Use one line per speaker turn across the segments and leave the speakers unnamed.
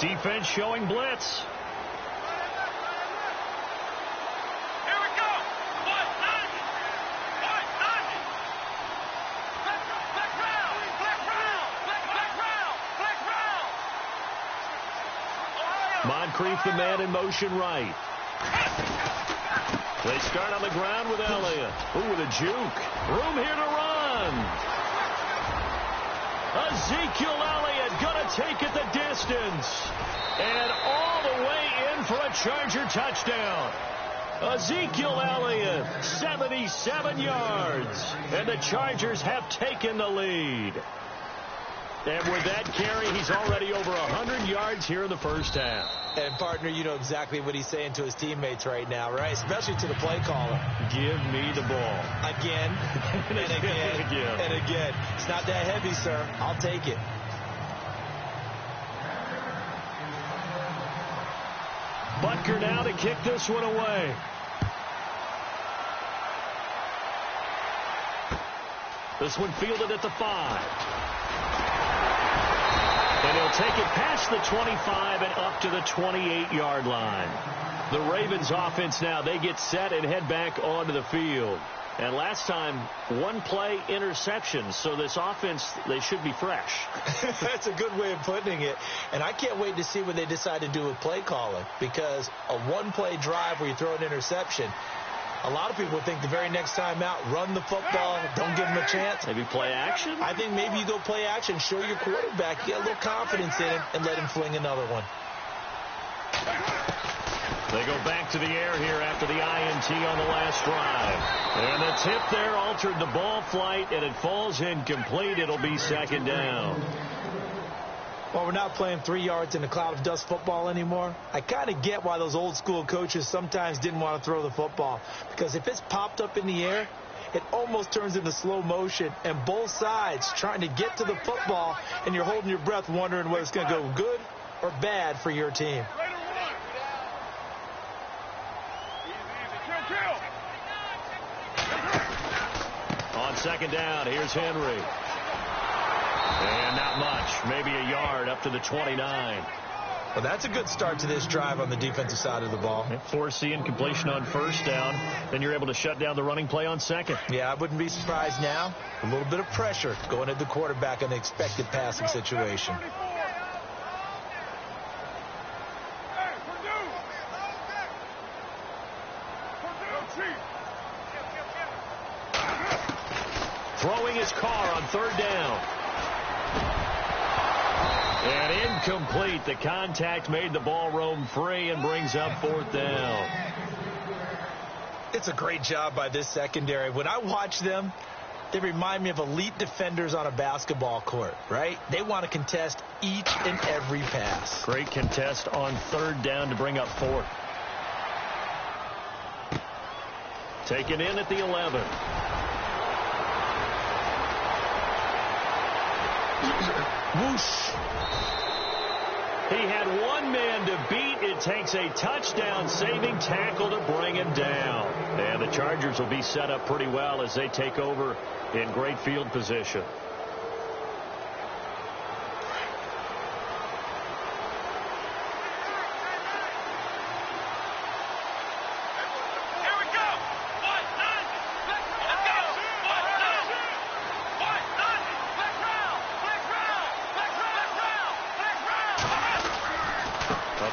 Defense showing blitz. Moncrief, the man in motion right. They start on the ground with Elliott. Ooh, with a juke. Room here to run. Ezekiel Elliott going to take it the distance. And all the way in for a Charger touchdown. Ezekiel Elliott, 77 yards. And the Chargers have taken the lead. And with that carry, he's already over 100 yards here in the first half.
And, partner, you know exactly what he's saying to his teammates right now, right? Especially to the play caller.
Give me the ball.
Again, and again, and again. It's not that heavy, sir. I'll take it.
Butker now to kick this one away. This one fielded at the 5. And he'll take it past the 25 and up to the 28-yard line. The Ravens offense now, they get set and head back onto the field. And last time, one play interception. So this offense, they should be fresh.
That's a good way of putting it. And I can't wait to see what they decide to do with play calling. Because a one-play drive where you throw an interception, a lot of people think the very next time out, run the football, don't give them a chance.
Maybe play action?
I think maybe you go play action, show your quarterback, get a little confidence in him, and let him fling another one.
They go back to the air here after the INT on the last drive. And the tip there altered the ball flight, and it falls incomplete. It'll be second down.
Well, we're not playing 3 yards in a cloud of dust football anymore. I kind of get why those old school coaches sometimes didn't want to throw the football. Because if it's popped up in the air, it almost turns into slow motion. And both sides trying to get to the football, and you're holding your breath wondering whether it's going to go good or bad for your team.
On second down, here's Henry. And not much, maybe a yard up to the 29.
Well, that's a good start to this drive on the defensive side of the ball.
Force the incompletion on first down. Then you're able to shut down the running play on second.
Yeah, I wouldn't be surprised now. A little bit of pressure going at the quarterback in the expected passing situation.
Throwing his car on third down. And incomplete. The contact made the ball roam free and brings up fourth down.
It's a great job by this secondary. When I watch them, they remind me of elite defenders on a basketball court, right? They want to contest each and every pass.
Great contest on third down to bring up fourth. Taken in at the 11. Whoosh. He had one man to beat. It takes a touchdown-saving tackle to bring him down. And the Chargers will be set up pretty well as they take over in great field position.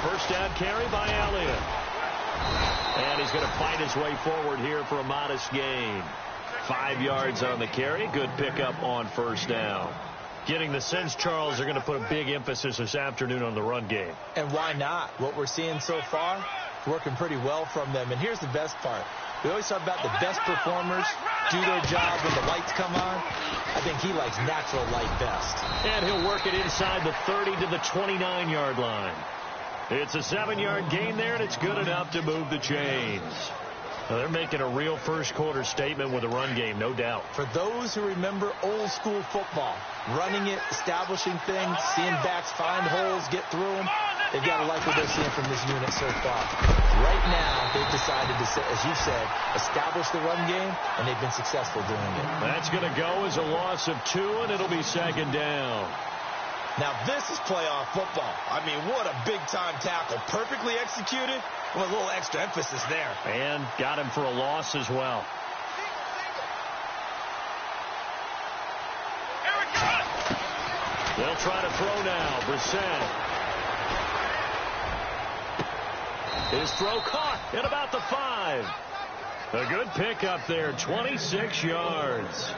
First down carry by Elliott. And he's going to fight his way forward here for a modest gain. 5 yards on the carry. Good pickup on first down. Getting the sense, Charles, they're going to put a big emphasis this afternoon on the run game.
And why not? What we're seeing so far, working pretty well from them. And here's the best part. We always talk about the best performers do their job when the lights come on. I think he likes natural light best.
And he'll work it inside the 30 to the 29-yard line. It's a 7-yard gain there, and it's good enough to move the chains. Now, they're making a real first-quarter statement with a run game, no doubt.
For those who remember old-school football, running it, establishing things, seeing backs find holes, get through them, they've got to like what they're seeing from this unit so far. Right now, they've decided to, as you said, establish the run game, and they've been successful doing it.
That's going to go as a loss of 2, and it'll be second down.
Now this is playoff football. I mean, what a big-time tackle. Perfectly executed with a little extra emphasis there.
And got him for a loss as well. They'll try to throw now. Brissett. His throw caught at about the 5. A good pickup there, 26 yards.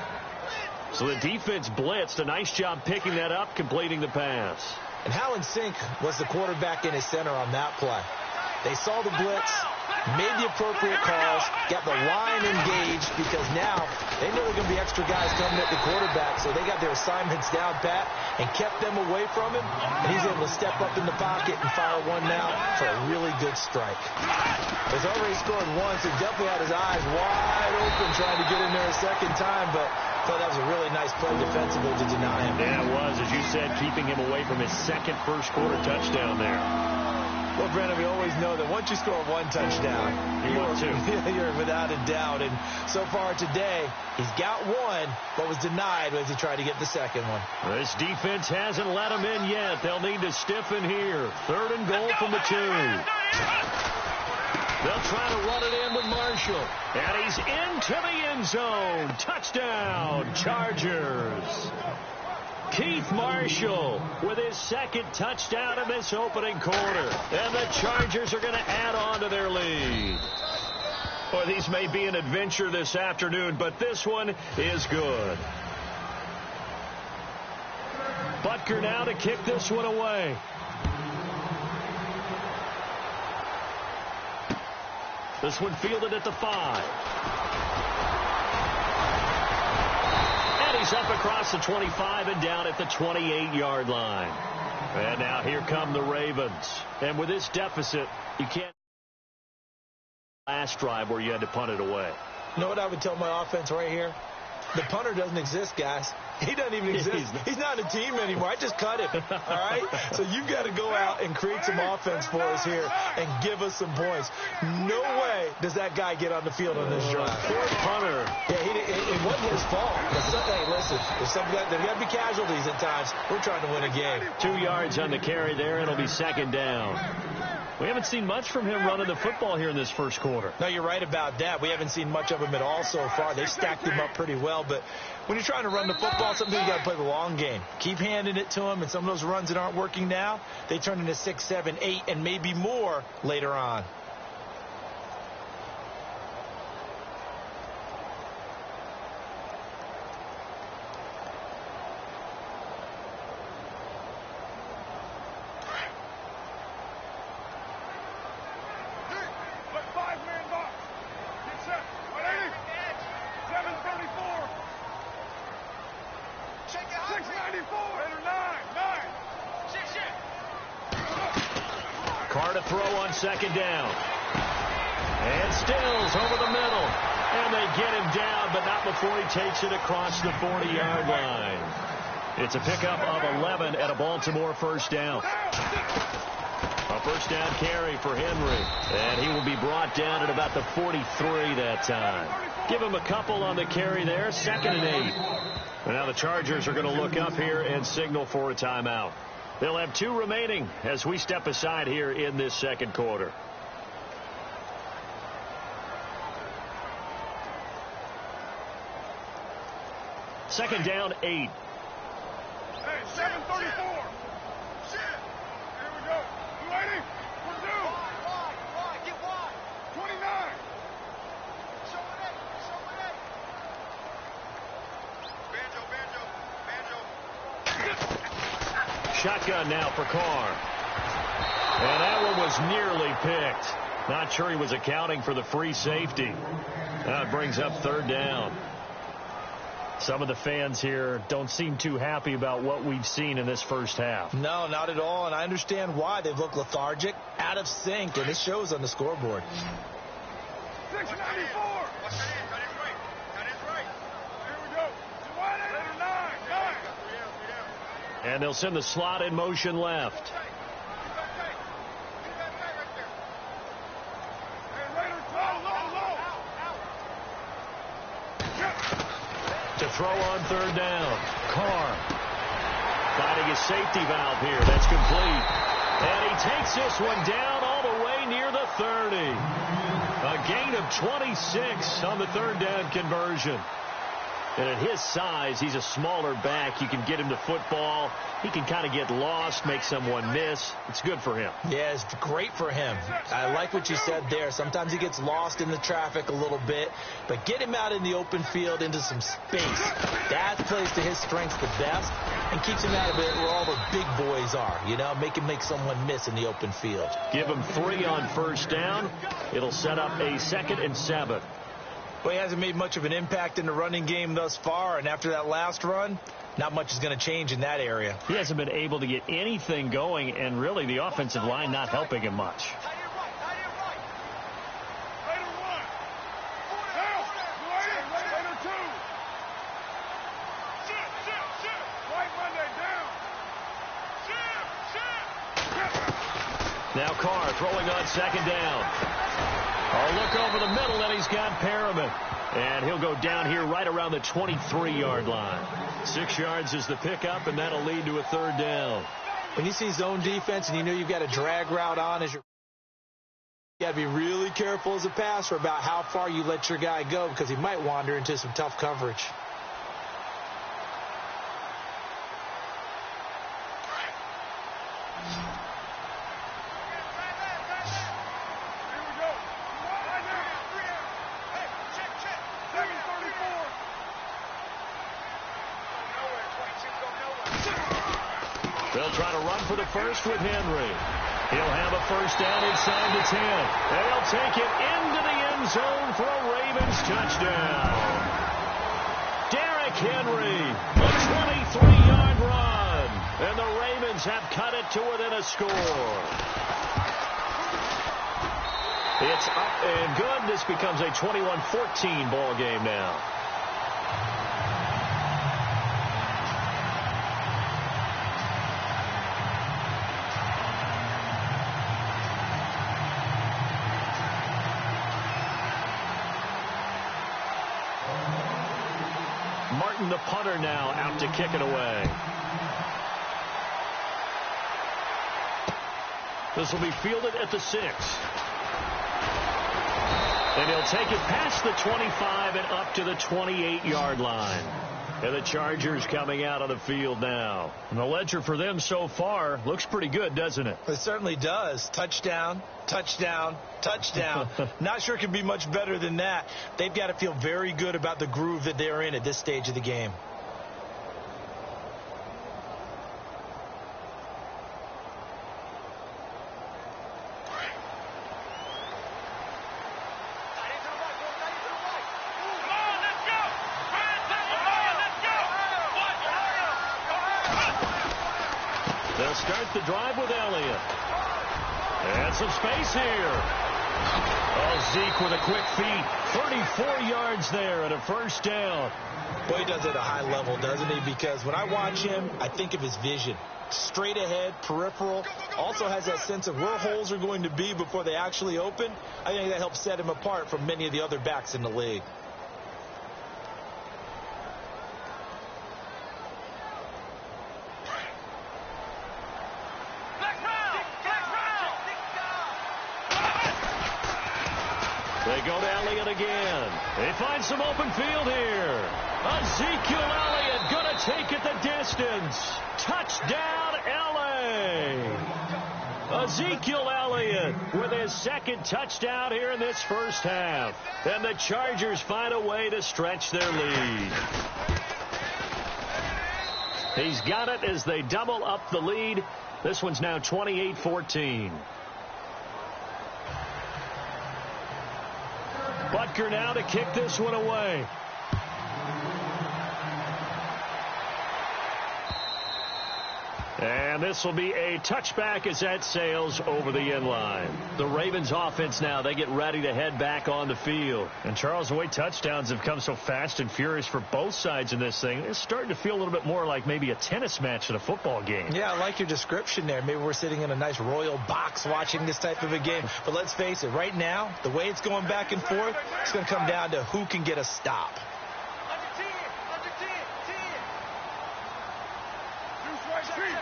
So the defense blitzed. A nice job picking that up, completing the pass.
And how in sync was the quarterback in his center on that play? They saw the blitz, made the appropriate calls, got the line engaged, because now they know there are going to be extra guys coming at the quarterback, so they got their assignments down pat and kept them away from him, and he's able to step up in the pocket and fire one now for a really good strike. He's already scored once and definitely had his eyes wide open trying to get in there a second time, but I thought that was a really nice play defensively to deny him.
Yeah, it was, as you said, keeping him away from his second first-quarter touchdown there.
Well, Brandon, we always know that once you score one touchdown, you're without a doubt. And so far today, he's got one, but was denied as he tried to get the second one.
This defense hasn't let him in yet. They'll need to stiffen here. 3rd and goal from the 2. They'll try to run it in with Marshall. And he's into the end zone. Touchdown, Chargers. Keith Marshall with his second touchdown in this opening quarter. And the Chargers are going to add on to their lead. Well, these may be an adventure this afternoon, but this one is good. Butker now to kick this one away. This one fielded at the 5. He's up across the 25 and down at the 28-yard line. And now here come the Ravens. And with this deficit, you can't last drive where you had to punt it away.
You know what I would tell my offense right here? The punter doesn't exist, guys. He doesn't even exist. He's not a team anymore. I just cut him. All right? So you've got to go out and create some offense for us here and give us some points. No way does that guy get on the field on this drive.
Poor punter.
Yeah, it wasn't his fault. Hey, listen, there's got to be casualties at times. We're trying to win a game.
2 yards on the carry there. It'll be 2nd down. We haven't seen much from him running the football here in this first quarter.
No, you're right about that. We haven't seen much of him at all so far. They've stacked him up pretty well. But when you're trying to run the football, sometimes you got to play the long game. Keep handing it to him, and some of those runs that aren't working now, they turn into 6, 7, 8, and maybe more later on.
Carr to throw on 2nd down. And Stills over the middle. And they get him down, but not before he takes it across the 40-yard line. It's a pickup of 11 at a Baltimore first down. A first down carry for Henry. And he will be brought down at about the 43 that time. Give him a couple on the carry there. 2nd and 8. And now the Chargers are going to look up here and signal for a timeout. They'll have 2 remaining as we step aside here in this second quarter. Second down, 8.
Hey, 7:34. Shit. Here we go. 280. We're due. Wide. Get wide. 29. Show it. Banjo.
Shotgun now for Carr. And that one was nearly picked. Not sure he was accounting for the free safety. That brings up 3rd down. Some of the fans here don't seem too happy about what we've seen in this first half.
No, not at all, and I understand why. They've looked lethargic, out of sync, and it shows on the scoreboard.
694. That is right. Here we go. 9.
And they'll send the slot in motion left. To throw on 3rd down. Carr fighting his safety valve here. That's complete. And he takes this one down all the way near the 30. A gain of 26 on the third down conversion. And at his size, he's a smaller back. You can get him to football. He can kind of get lost, make someone miss. It's good for him.
Yeah, it's great for him. I like what you said there. Sometimes he gets lost in the traffic a little bit, but get him out in the open field into some space. That plays to his strengths the best and keeps him out of it where all the big boys are, you know, make him make someone miss in the open field.
Give him 3 on first down. It'll set up a 2nd and 7.
Well, he hasn't made much of an impact in the running game thus far, and after that last run, not much is going to change in that area.
He hasn't been able to get anything going, and really the offensive line not helping him much. Now Carr throwing on 2nd down. Oh, look over the middle, and he's got Perriman. And he'll go down here right around the 23-yard line. 6 yards is the pickup, and that'll lead to a 3rd down.
When you see zone defense and you know you've got a drag route on, you got to be really careful as a passer about how far you let your guy go because he might wander into some tough coverage.
They'll try to run for the first with Henry. He'll have a first down inside the 10. They'll take it into the end zone for a Ravens touchdown. Derrick Henry, a 23-yard run. And the Ravens have cut it to within a score. It's up and good. This becomes a 21-14 ball game now. Martin, the punter, now out to kick it away. This will be fielded at the 6. And he'll take it past the 25 and up to the 28-yard line. And the Chargers coming out on the field now. And the ledger for them so far looks pretty good, doesn't it?
It certainly does. Touchdown, touchdown, touchdown. Not sure it can be much better than that. They've got to feel very good about the groove that they're in at this stage of the game.
They'll start the drive with Elliott. And some space here. Oh, Zeke with a quick feed. 34 yards there and a first down.
Boy, he does it at a high level, doesn't he? Because when I watch him, I think of his vision. Straight ahead, peripheral. Also has that sense of where holes are going to be before they actually open. I think that helps set him apart from many of the other backs in the league.
They go to Elliott again. They find some open field here. Ezekiel Elliott going to take it the distance. Touchdown, L.A. Ezekiel Elliott with his 2nd touchdown here in this first half. And the Chargers find a way to stretch their lead. He's got it as they double up the lead. This one's now 28-14. Butker now to kick this one away. And this will be a touchback as that sails over the end line. The Ravens offense now, they get ready to head back on the field. And Charles, the way touchdowns have come so fast and furious for both sides in this thing, it's starting to feel a little bit more like maybe a tennis match than a football game.
Yeah, I like your description there. Maybe we're sitting in a nice royal box watching this type of a game. But let's face it, right now, the way it's going back and forth, it's going to come down to who can get a stop.
Two strike,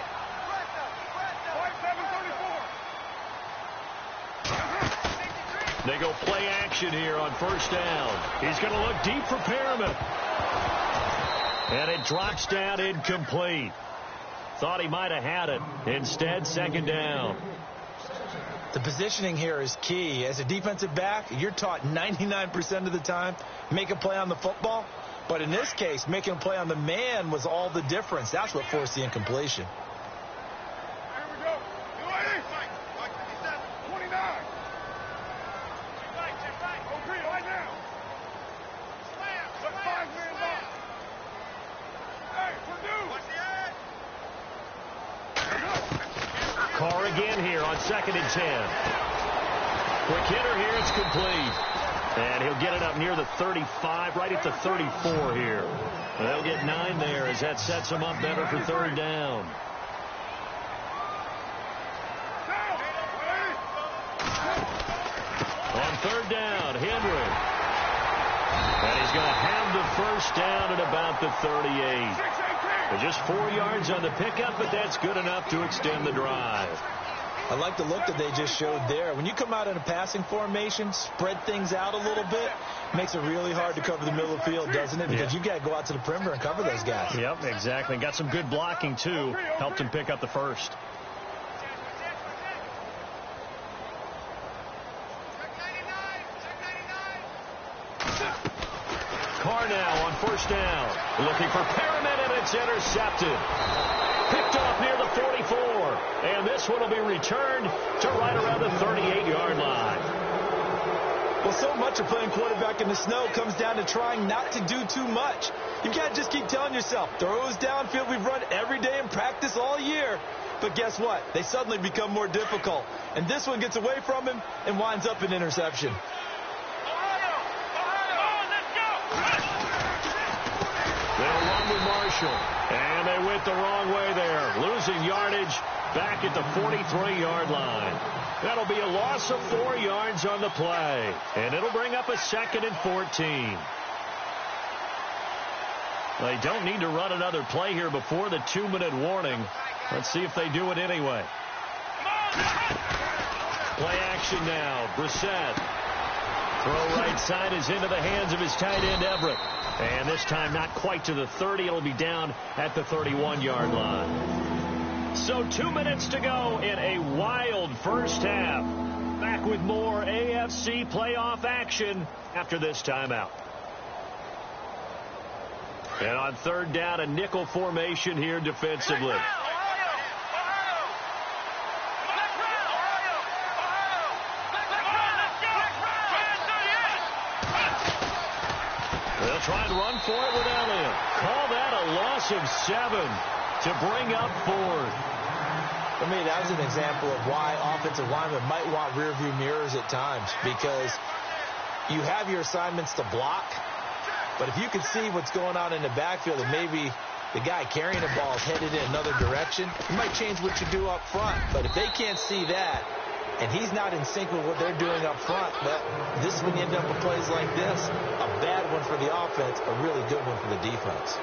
They go play action here on first down. He's going to look deep for Perriman. And it drops down incomplete. Thought he might have had it. Instead, second down.
The positioning here is key. As a defensive back, you're taught 99% of the time, make a play on the football. But in this case, making a play on the man was all the difference. That's what forced the incompletion.
Here we go. 29. Okay, right now. Put 5 men up. Hey, Purdue.
Carr again here on 2nd and 10. Quick hitter here. It's complete. And he'll get it up near the 35, right at the 34 here. They'll get 9 there as that sets them up better for third down. On third down, Henry. And he's going to have the first down at about the 38. Just 4 yards on the pickup, but that's good enough to extend the drive.
I like the look that they just showed there. When you come out in a passing formation, spread things out a little bit, makes it really hard to cover the middle of the field, doesn't it? Because you got to go out to the perimeter and cover those guys.
Yep, exactly. Got some good blocking, too. Helped him pick up the first.
Carr now on first down. Looking for Perriman, and it's intercepted. Picked off near the 44. And this one will be returned to right around the 38-yard line.
Well, so much of playing quarterback in the snow comes down to trying not to do too much. You can't just keep telling yourself, throws downfield we've run every day in practice all year. But guess what? They suddenly become more difficult. And this one gets away from him and winds up an interception.
They'll run with Marshall. And they went the wrong way there. Losing yardage back at the 43-yard line. That'll be a loss of 4 yards on the play. And it'll bring up a 2nd and 14. They don't need to run another play here before the 2-minute warning. Let's see if they do it anyway. Play action now. Brissett. Throw right side is into the hands of his tight end, Everett. And this time not quite to the 30. It'll be down at the 31-yard line. So 2 minutes to go in a wild first half. Back with more AFC playoff action after this timeout. And on third down, a nickel formation here defensively. They'll try and run for it with Elliott. Call that a loss of 7 to bring up 4th.
For me, that was an example of why offensive linemen might want rearview mirrors at times, because you have your assignments to block, but if you can see what's going on in the backfield and maybe the guy carrying the ball is headed in another direction, you might change what you do up front. But if they can't see that, and he's not in sync with what they're doing up front, well, this is when you end up with plays like this. A bad one for the offense, a really good one for the defense.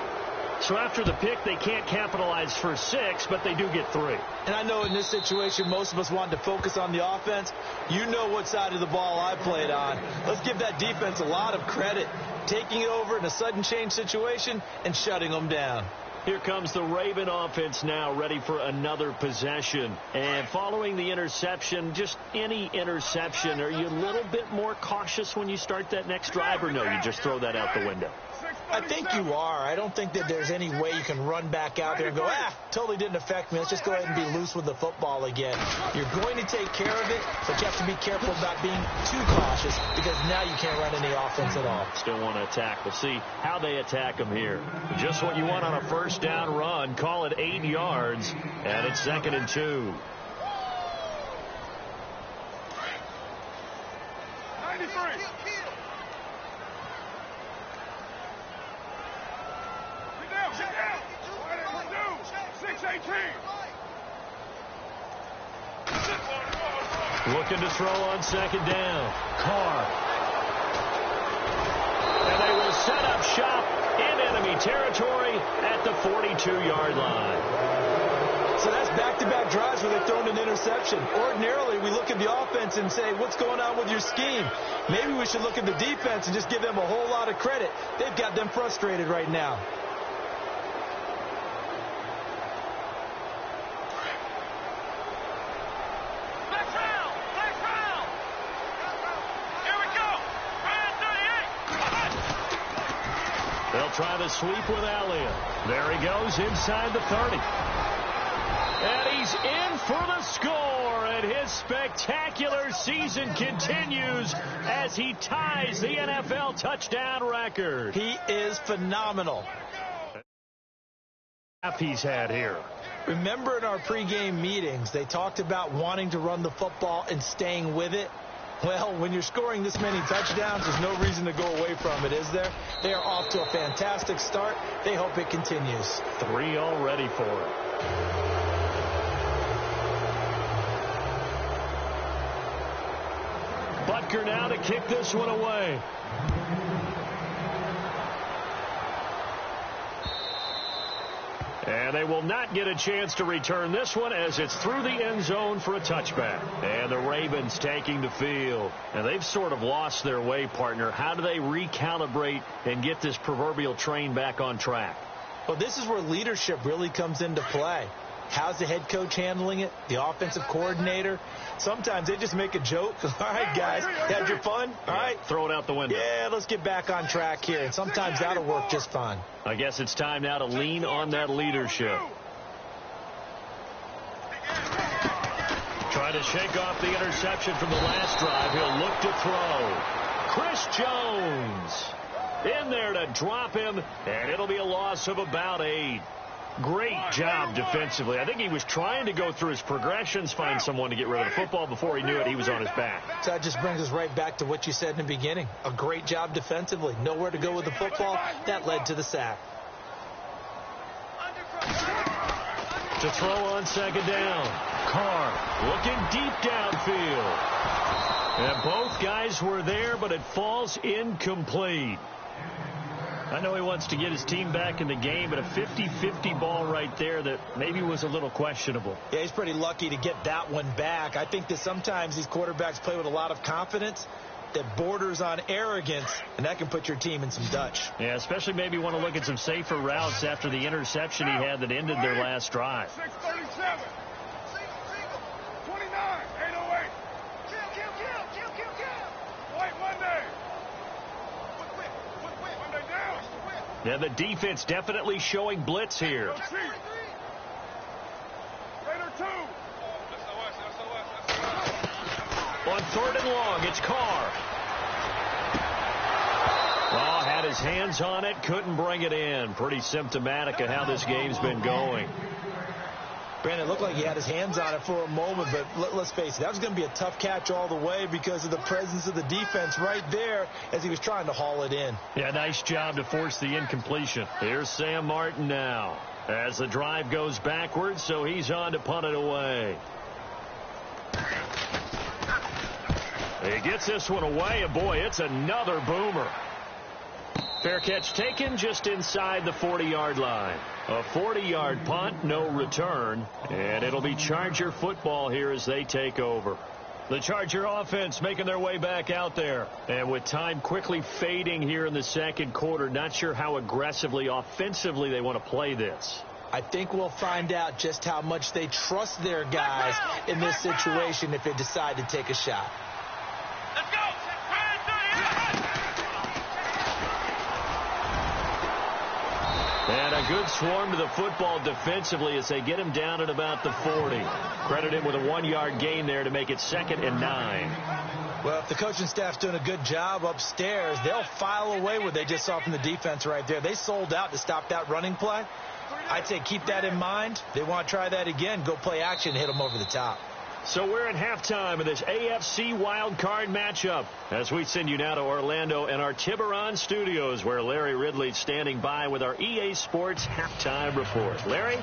So after the pick, they can't capitalize for 6, but they do get 3.
And I know in this situation, most of us wanted to focus on the offense. You know what side of the ball I played on. Let's give that defense a lot of credit, taking it over in a sudden change situation and shutting them down.
Here comes the Raven offense now, ready for another possession. And following the interception, just any interception, are you a little bit more cautious when you start that next drive, or no, you just throw that out the window?
I think you are. I don't think that there's any way you can run back out there and go, totally didn't affect me. Let's just go ahead and be loose with the football again. You're going to take care of it, but you have to be careful about being too cautious, because now you can't run any offense at all.
Still want to attack. We'll see how they attack them here. Just what you want on a first down run. Call it 8 yards, and it's 2nd and 2.
93. Sit down. Purdue, 6-18.
Looking to throw on 2nd down. Carr. And they will set up shop in enemy territory at the 42-yard line.
So that's back-to-back drives where they've thrown an interception. Ordinarily, we look at the offense and say, what's going on with your scheme? Maybe we should look at the defense and just give them a whole lot of credit. They've got them frustrated right now.
They'll try the sweep with Elliott. There he goes inside the 30. And he's in for the score, and his spectacular season continues as he ties the NFL touchdown record.
He is phenomenal.
He's had here.
Remember in our pregame meetings, they talked about wanting to run the football and staying with it. Well, when you're scoring this many touchdowns, there's no reason to go away from it, is there? They are off to a fantastic start. They hope it continues.
3 already for him. Butker now to kick this one away. And they will not get a chance to return this one as it's through the end zone for a touchback. And the Ravens taking the field. And they've sort of lost their way, partner. How do they recalibrate and get this proverbial train back on track?
Well, this is where leadership really comes into play. How's the head coach handling it? The offensive coordinator? Sometimes they just make a joke. All right, guys, had your fun? All right.
Throw it out the window.
Yeah, let's get back on track here. And sometimes that'll work just fine.
I guess it's time now to lean on that leadership. Trying to shake off the interception from the last drive. He'll look to throw. Chris Jones in there to drop him, and it'll be a loss of about 8. Great job defensively. I think he was trying to go through his progressions, find someone to get rid of the football. Before he knew it, he was on his back.
So that just brings us right back to what you said in the beginning. A great job defensively. Nowhere to go with the football. That led to the sack.
To throw on second down. Carr looking deep downfield. And both guys were there, but it falls incomplete. I know he wants to get his team back in the game, but a 50-50 ball right there that maybe was a little questionable.
Yeah, he's pretty lucky to get that one back. I think that sometimes these quarterbacks play with a lot of confidence that borders on arrogance, and that can put your team in some Dutch.
Yeah, especially maybe want to look at some safer routes after the interception he had that ended their last drive.
637. 29. 808. Kill. Wait, Monday. Monday down.
Yeah, the defense definitely showing blitz here.
Raider 2.
On 3rd and long, it's Carr. Well, had his hands on it, couldn't bring it in. Pretty symptomatic of how this game's been going.
Brandon, it looked like he had his hands on it for a moment, but let's face it, that was going to be a tough catch all the way because of the presence of the defense right there as he was trying to haul it in.
Yeah, nice job to force the incompletion. Here's Sam Martin now as the drive goes backwards, so he's on to punt it away. He gets this one away, and boy, it's another boomer. Fair catch taken just inside the 40-yard line. A 40-yard punt, no return, and it'll be Charger football here as they take over. The Charger offense making their way back out there. And with time quickly fading here in the second quarter, not sure how aggressively, offensively they want to play this.
I think we'll find out just how much they trust their guys in this situation if they decide to take a shot.
Let's go.
And a good swarm to the football defensively as they get him down at about the 40. Credit him with a 1-yard gain there to make it 2nd and 9.
Well, if the coaching staff's doing a good job upstairs, they'll file away what they just saw from the defense right there. They sold out to stop that running play. I'd say keep that in mind. They want to try that again. Go play action, hit them over the top.
So we're at halftime of this AFC wild card matchup as we send you now to Orlando and our Tiburon studios where Larry Ridley's standing by with our EA Sports halftime report. Larry?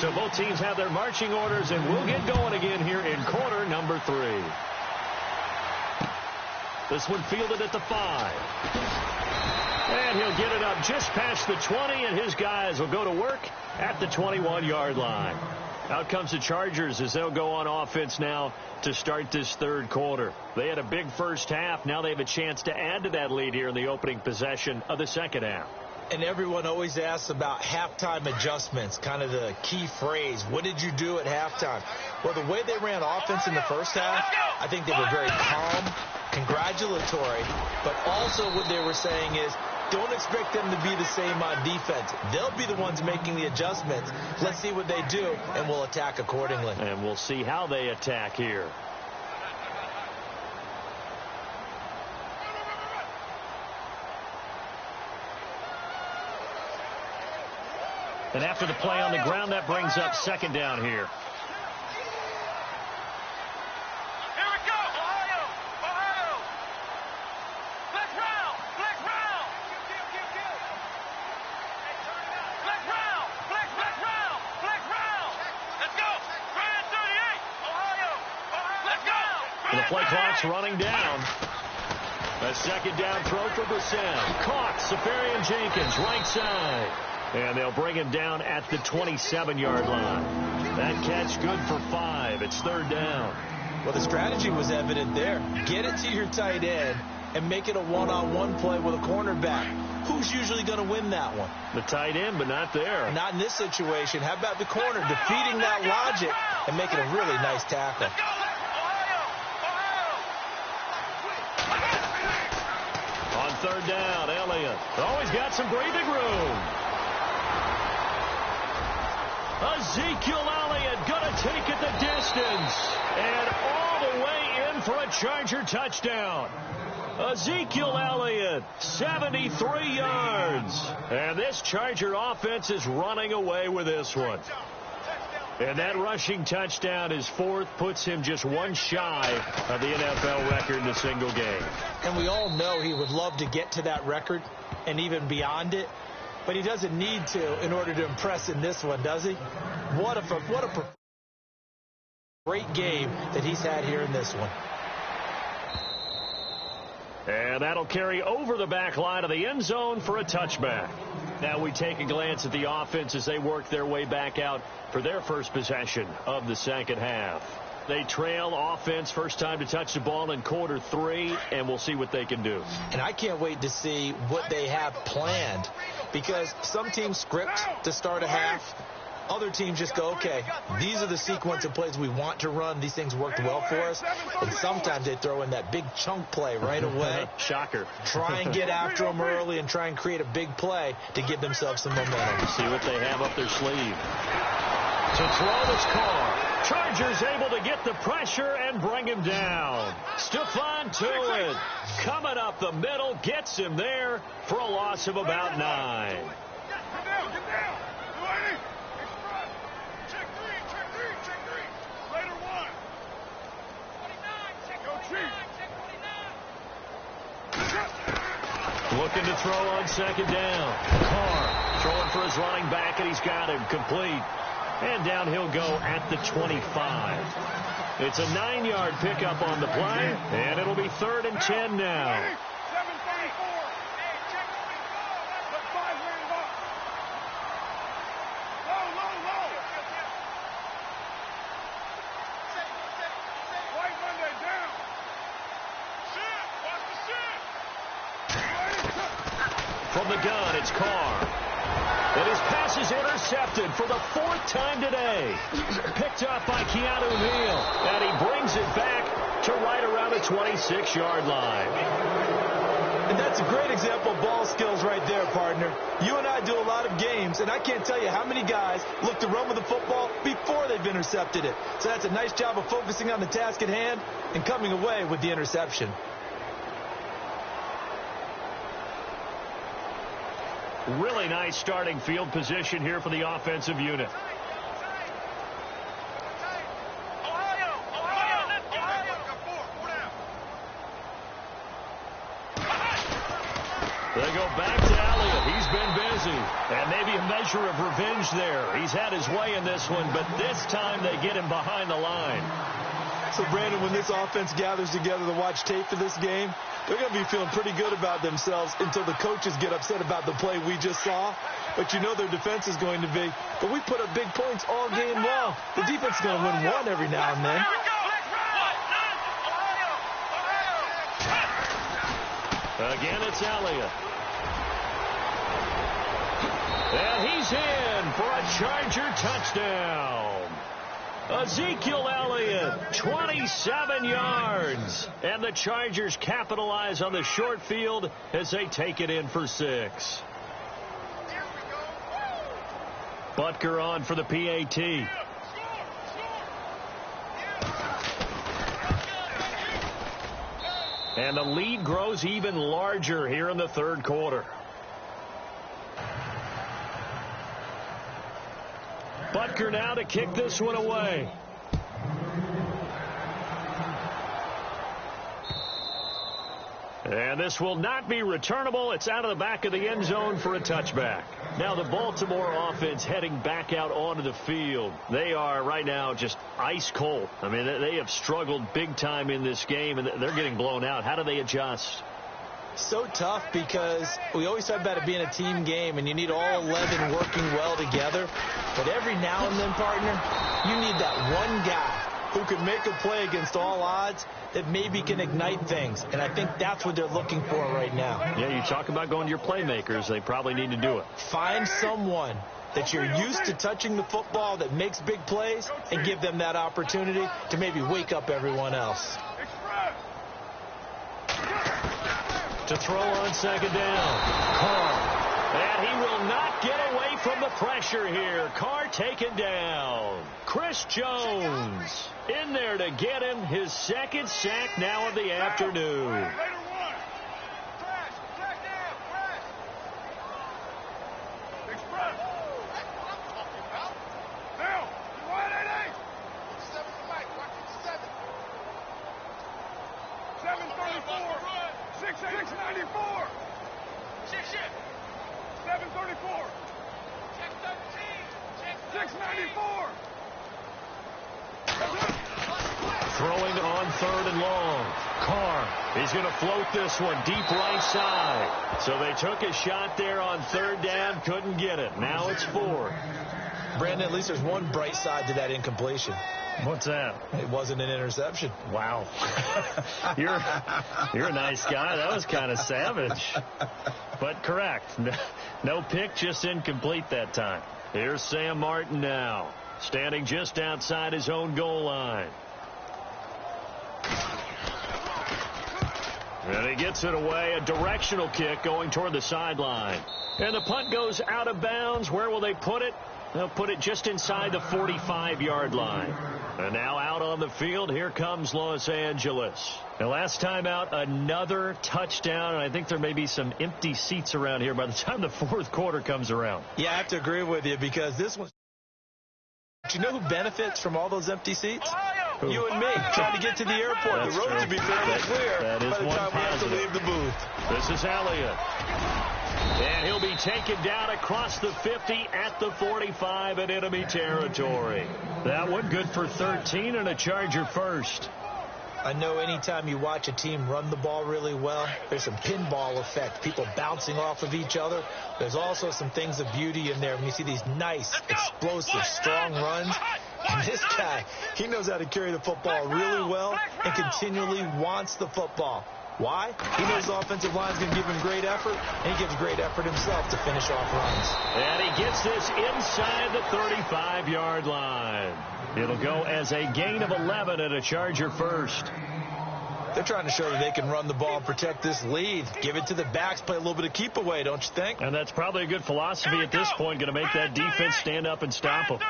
So both teams have their marching orders, and we'll get going again here in quarter number 3. This one fielded at the 5. And he'll get it up just past the 20, and his guys will go to work at the 21-yard line. Out comes the Chargers as they'll go on offense now to start this third quarter. They had a big first half. Now they have a chance to add to that lead here in the opening possession of the second half.
And everyone always asks about halftime adjustments, kind of the key phrase. What did you do at halftime? Well, the way they ran offense in the first half, I think they were very calm, congratulatory, but also what they were saying is, don't expect them to be the same on defense. They'll be the ones making the adjustments. Let's see what they do, and we'll attack accordingly.
And we'll see how they attack here. And after the play on the ground, that brings up second down here. The play clock's running down. A second down throw for Brissett. Caught. Safarian Jenkins, right side. And they'll bring him down at the 27-yard line. That catch good for 5. It's third down.
Well, the strategy was evident there. Get it to your tight end and make it a one-on-one play with a cornerback. Who's usually going to win that one?
The tight end, but not there.
Not in this situation. How about the corner defeating that logic and making a really nice tackle?
On third down, Elliott. Always got some breathing room. Ezekiel Elliott going to take it the distance. And all the way in for a Charger touchdown. Ezekiel Elliott, 73 yards. And this Charger offense is running away with this one. And that rushing touchdown, his 4th, puts him just one shy of the NFL record in a single game.
And we all know he would love to get to that record and even beyond it. But he doesn't need to in order to impress in this one, does he? What a great game that he's had here in this one.
And that'll carry over the back line of the end zone for a touchback. Now we take a glance at the offense as they work their way back out for their first possession of the second half. They trail offense, first time to touch the ball in quarter 3, and we'll see what they can do.
And I can't wait to see what they have planned, because some teams script to start a half. Other teams just go, okay, these are the sequence of plays we want to run. These things worked well for us. And sometimes they throw in that big chunk play right away.
Shocker.
Try and get after them early and try and create a big play to give themselves some momentum.
See what they have up their sleeve. To throw this Carr. Chargers able to get the pressure and bring him down. Stephon Tuitt coming up the middle, gets him there for a loss of about 9.
Get down, get down. Check three. Later 1. 29, go Chief.
Looking to throw on second down. Carr throwing for his running back, and he's got him complete. And down he'll go at the 25. It's a 9-yard pickup on the play, and it'll be 3rd and 10 now.
7:34. Hey, check 24. Put 5 in the box. Low. White Monday down. Shit, watch the shit.
From the gun, it's Carr. And his pass is intercepted for the 4th time today. Picked up by Keanu Neal. And he brings it back to right around the 26-yard line.
And that's a great example of ball skills right there, partner. You and I do a lot of games, and I can't tell you how many guys look to run with the football before they've intercepted it. So that's a nice job of focusing on the task at hand and coming away with the interception.
Really nice starting field position here for the offensive unit. They go back to Elliott. He's been busy. And maybe a measure of revenge there. He's had his way in this one, but this time they get him behind the line.
So, Brandon, when this offense gathers together to watch tape for this game, they're going to be feeling pretty good about themselves until the coaches get upset about the play we just saw. But you know their defense is going to be. But we put up big points all game long. The defense is going to win one every now and then.
Again, it's Elliott. And he's in for a Charger touchdown. Ezekiel Elliott, 27 yards. And the Chargers capitalize on the short field as they take it in for 6. Butker on for the PAT. And the lead grows even larger here in the third quarter. Butker now to kick this one away. And this will not be returnable. It's out of the back of the end zone for a touchback. Now the Baltimore offense heading back out onto the field. They are right now just ice cold. I mean, they have struggled big time in this game, and they're getting blown out. How do they adjust?
So tough because we always talk about it being a team game, and you need all 11 working well together. But every now and then, partner, you need that one guy who can make a play against all odds that maybe can ignite things. And I think that's what they're looking for right now.
Yeah, you talk about going to your playmakers. They probably need to do it.
Find someone that you're used to touching the football that makes big plays and give them that opportunity to maybe wake up everyone else.
To throw on second down. Carr. And he will not get away from the pressure here. Carr taken down. Chris Jones in there to get him his second sack now of the afternoon. Throwing on third and long. Carr, he's going to float this one deep right side. So they took a shot there on third down, couldn't get it. Now it's 4.
Brandon, at least there's one bright side to that incompletion.
What's that?
It wasn't an interception.
Wow. You're a nice guy. That was kind of savage. But correct. No pick, just incomplete that time. Here's Sam Martin now, standing just outside his own goal line. And he gets it away. A directional kick going toward the sideline. And the punt goes out of bounds. Where will they put it? They'll put it just inside the 45-yard line. And now out on the field, here comes Los Angeles. The last time out, another touchdown, and I think there may be some empty seats around here by the time the fourth quarter comes around.
Yeah, I have to agree with you because this one, do you know who benefits from all those empty seats? Who? You and me, trying to get to the airport.
That's
the roads will be fairly clear
that is
by the time we have to leave the booth.
This is Elliott. And he'll be taken down across the 50 at the 45 in enemy territory. That one good for 13 and a Charger first.
I know anytime you watch a team run the ball really well, there's some pinball effect, people bouncing off of each other. There's also some things of beauty in there when you see these nice, explosive, strong runs. And this guy, he knows how to carry the football really well and continually wants the football. Why? He knows the offensive line is going to give him great effort, and he gives great effort himself to finish off runs.
And he gets this inside the 35-yard line. It'll go as a gain of 11 and a Charger first.
They're trying to show that they can run the ball and protect this lead. Give it to the backs, play a little bit of keep away, don't you think?
And that's probably a good philosophy at this point, going to make that defense stand up and stop them.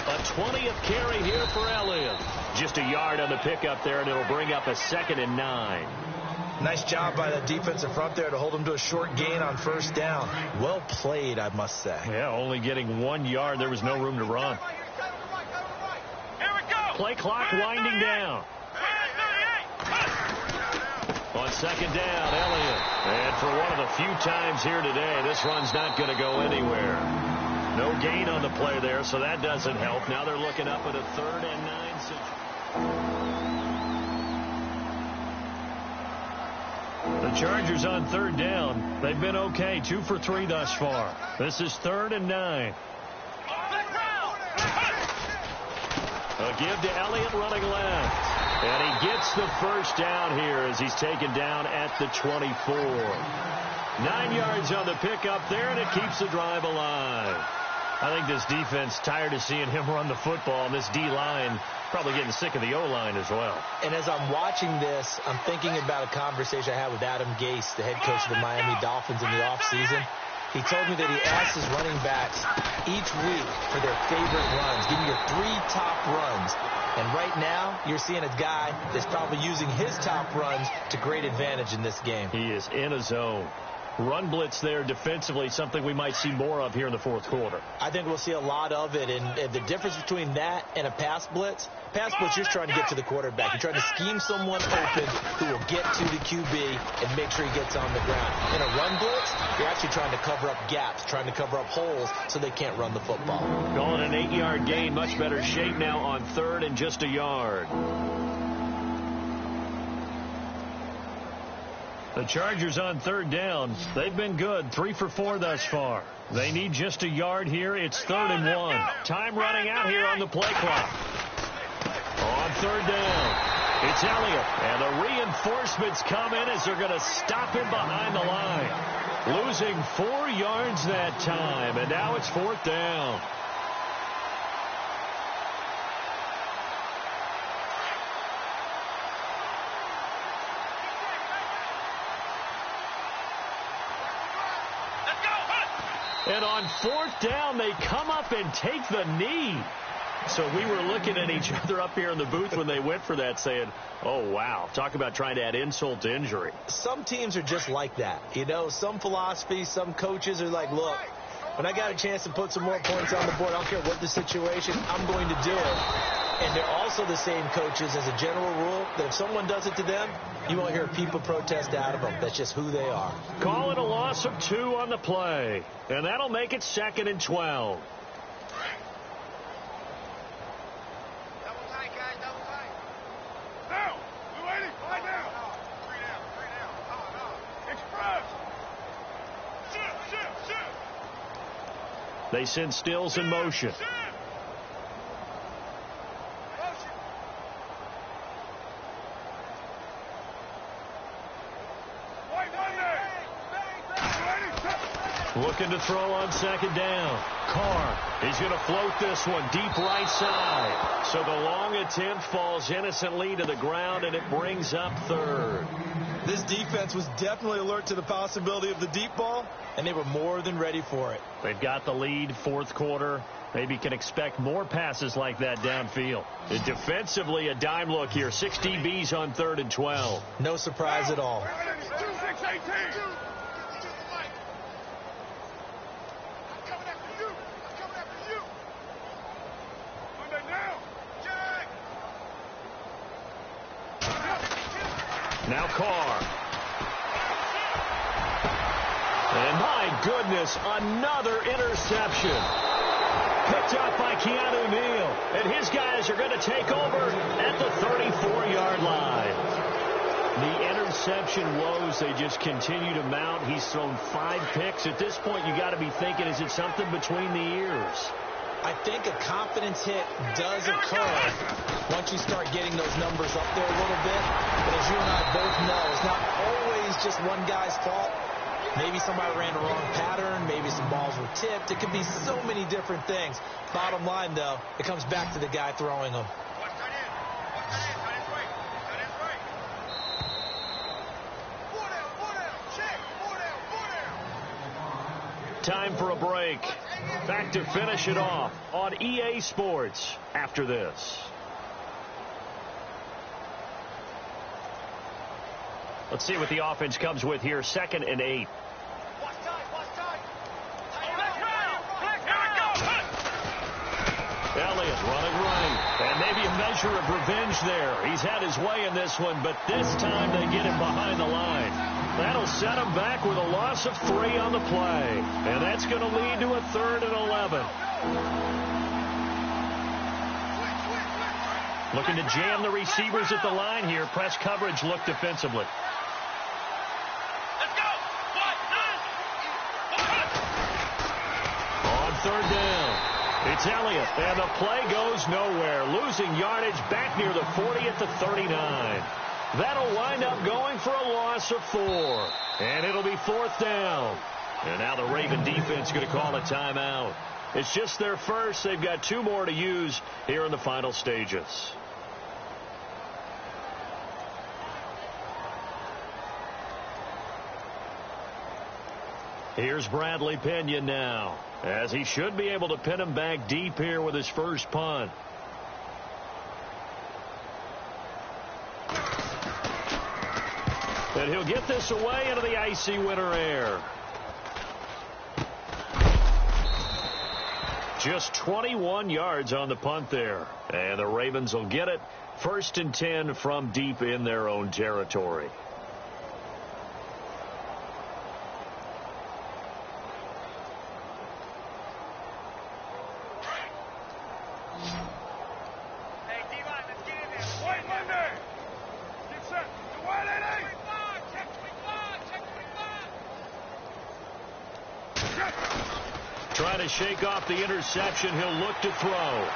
A 20th carry here for Elliott. Just a yard on the pickup there, and it'll bring up a 2nd and 9.
Nice job by the defensive front there to hold him to a short gain on first down. Well played, I must say.
Yeah, only getting 1 yard. There was no room to run. Play clock winding down. On On second down, Elliott. And for one of the few times here today, this run's not going to go anywhere. No gain on the play there, so that doesn't help. Now they're looking up at a 3rd and 9 situation. The Chargers on 3rd down. They've been okay, 2 for 3 thus far. This is 3rd and 9. A give to Elliott running left. And he gets the first down here as he's taken down at the 24. 9 yards on the pickup there, and it keeps the drive alive. I think this defense tired of seeing him run the football, and this D-line probably getting sick of the O-line as well.
And as I'm watching this, I'm thinking about a conversation I had with Adam Gase, the head coach of the Miami Dolphins in the offseason. He told me that he asked his running backs each week for their favorite runs. Give me your 3 top runs. And right now, you're seeing a guy that's probably using his top runs to great advantage in this game.
He is in a zone. Run blitz there defensively, something we might see more of here in the 4th quarter.
I think we'll see a lot of it. And the difference between that and a pass blitz, you're trying to get to the quarterback. You're trying to scheme someone open who will get to the QB and make sure he gets on the ground. In a run blitz, you're actually trying to cover up gaps, trying to cover up holes so they can't run the football.
Going an 8-yard gain, much better shape now on 3rd and just a yard. The Chargers on 3rd down. They've been good, 3 for 4 thus far. They need just a yard here. It's 3rd and 1. Time running out here on the play clock. On 3rd down, it's Elliott. And the reinforcements come in as they're going to stop him behind the line. Losing 4 yards that time, and now it's 4th down. And on 4th down, they come up and take the knee. So we were looking at each other up here in the booth when they went for that saying, oh, wow, talk about trying to add insult to injury.
Some teams are just like that. You know, some philosophies, some coaches are like, look, when I got a chance to put some more points on the board, I don't care what the situation, I'm going to do it. And they're also the same coaches as a general rule that if someone does it to them, you won't hear people protest out of them. That's just who they are.
Call it a loss of 2 on the play. And that'll make it 2nd and 12.
Double tight, guys, double tight. Now, you ready? Lie down. 3 down, 3 down. No. Express. Shoot.
They send Stills in motion. Looking to throw on 2nd down. Carr, he's going to float this one deep right side. So the long attempt falls innocently to the ground, and it brings up 3rd.
This defense was definitely alert to the possibility of the deep ball, and they were more than ready for it.
They've got the lead, 4th quarter. Maybe can expect more passes like that downfield. And defensively, a dime look here. 6 DBs on 3rd and 12.
No surprise at all.
6-18.
Now Carr. And my goodness, another interception. Picked up by Keanu Neal. And his guys are going to take over at the 34-yard line. The interception woes, they just continue to mount. He's thrown 5 picks. At this point, you got to be thinking, is it something between the ears?
I think a confidence hit does occur once you start getting those numbers up there a little bit. But as you and I both know, it's not always just one guy's fault. Maybe somebody ran the wrong pattern. Maybe some balls were tipped. It could be so many different things. Bottom line, though, it comes back to the guy throwing them.
Time for a break. Back to finish it off on EA Sports after this. Let's see what the offense comes with here. 2nd and 8. Elliott running right. And maybe a measure measure of revenge there. He's had his way in this one, but this time they get him behind the line. That'll set him back with a loss of 3 on the play. And that's going to lead to a 3rd and 11. Looking to jam the receivers at the line here. Press coverage looked defensively.
Let's go.
On 3rd down, it's Elliott, and the play goes nowhere. Losing yardage back near the 40 at the 39. That'll wind up going for a loss of 4. And it'll be 4th down. And now the Raven defense going to call a timeout. It's just their first. They've got 2 more to use here in the final stages. Here's Bradley Pinion now, as he should be able to pin him back deep here with his first punt. And he'll get this away into the icy winter air. Just 21 yards on the punt there. And the Ravens will get it. 1st and 10 from deep in their own territory.
Hey, D-line, let's get in there. White Monday. Get set. The white lady. Check 25.
Trying to shake off the interception. He'll look to throw.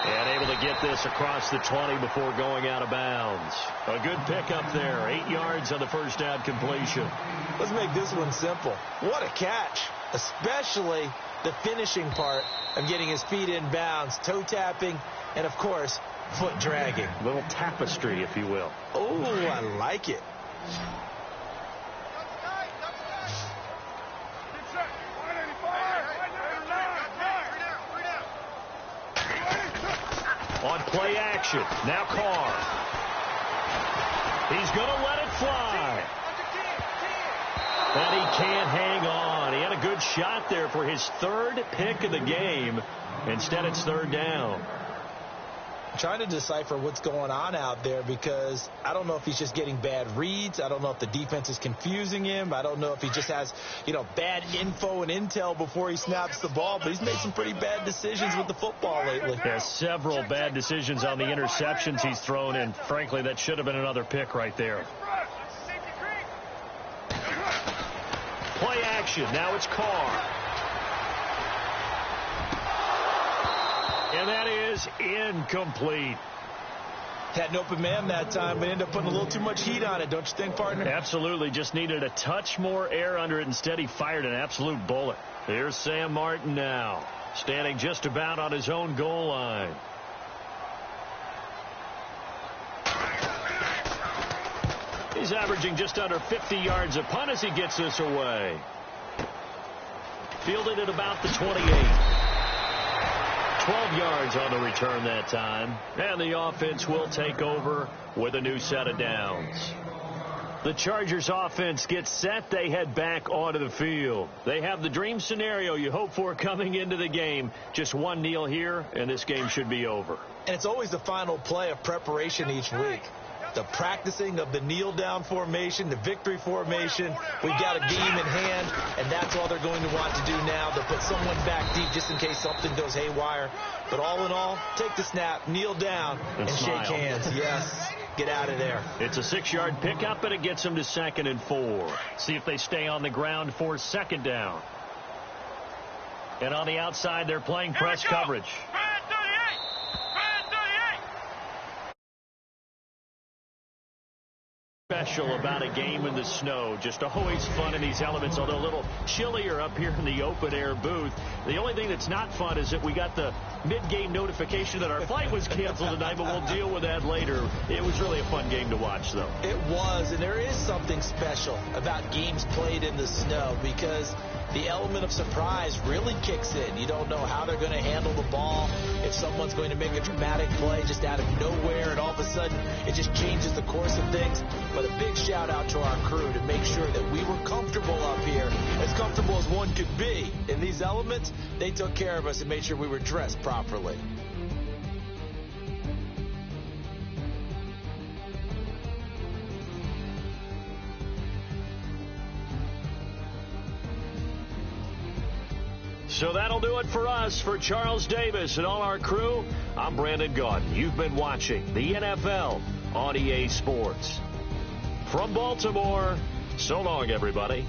And able to get this across the 20 before going out of bounds. A good pickup there. 8 yards on the first down completion.
Let's make this one simple. What a catch, especially the finishing part of getting his feet in bounds, toe tapping, and, of course, foot dragging.
A little tapestry, if you will.
Oh, I like it.
On play action, now Carr. He's going to let it fly. And he can't hang on. He had a good shot there for his 3rd pick of the game. Instead, it's 3rd down.
I'm trying to decipher what's going on out there because I don't know if he's just getting bad reads. I don't know if the defense is confusing him. I don't know if he just has, bad info and intel before he snaps the ball. But he's made some pretty bad decisions with the football lately.
Yeah, several bad decisions on the interceptions he's thrown, and frankly, that should have been another pick right there. Play action. Now it's Carr. And that is incomplete.
Had an open man that time, but ended up putting a little too much heat on it, don't you think, partner?
Absolutely. Just needed a touch more air under it. Instead, he fired an absolute bullet. Here's Sam Martin now, standing just about on his own goal line. He's averaging just under 50 yards a punt as he gets this away. Fielded at about the 28. 12 yards on the return that time. And the offense will take over with a new set of downs. The Chargers offense gets set. They head back onto the field. They have the dream scenario you hope for coming into the game. Just one kneel here, and this game should be over.
And it's always the final play of preparation each week. The practicing of the kneel-down formation, the victory formation. We've got a game in hand, and that's all they're going to want to do now. They'll put someone back deep just in case something goes haywire. But all in all, take the snap, kneel down, and shake hands. Yes, get out of there.
It's a 6-yard pickup, and it gets them to 2nd and 4. See if they stay on the ground for 2nd down. And on the outside, they're playing press coverage. Special about a game in the snow. Just always fun in these elements, although a little chillier up here in the open-air booth. The only thing that's not fun is that we got the mid-game notification that our flight was canceled tonight, but we'll deal with that later. It was really a fun game to watch, though.
It was, and there is something special about games played in the snow because the element of surprise really kicks in. You don't know how they're going to handle the ball, if someone's going to make a dramatic play just out of nowhere, and all of a sudden it just changes the course of things. But a big shout out to our crew to make sure that we were comfortable up here, as comfortable as one could be. In these elements, they took care of us and made sure we were dressed properly.
So that'll do it for us. For Charles Davis and all our crew, I'm Brandon Gaudin. You've been watching the NFL on EA Sports. From Baltimore, so long, everybody.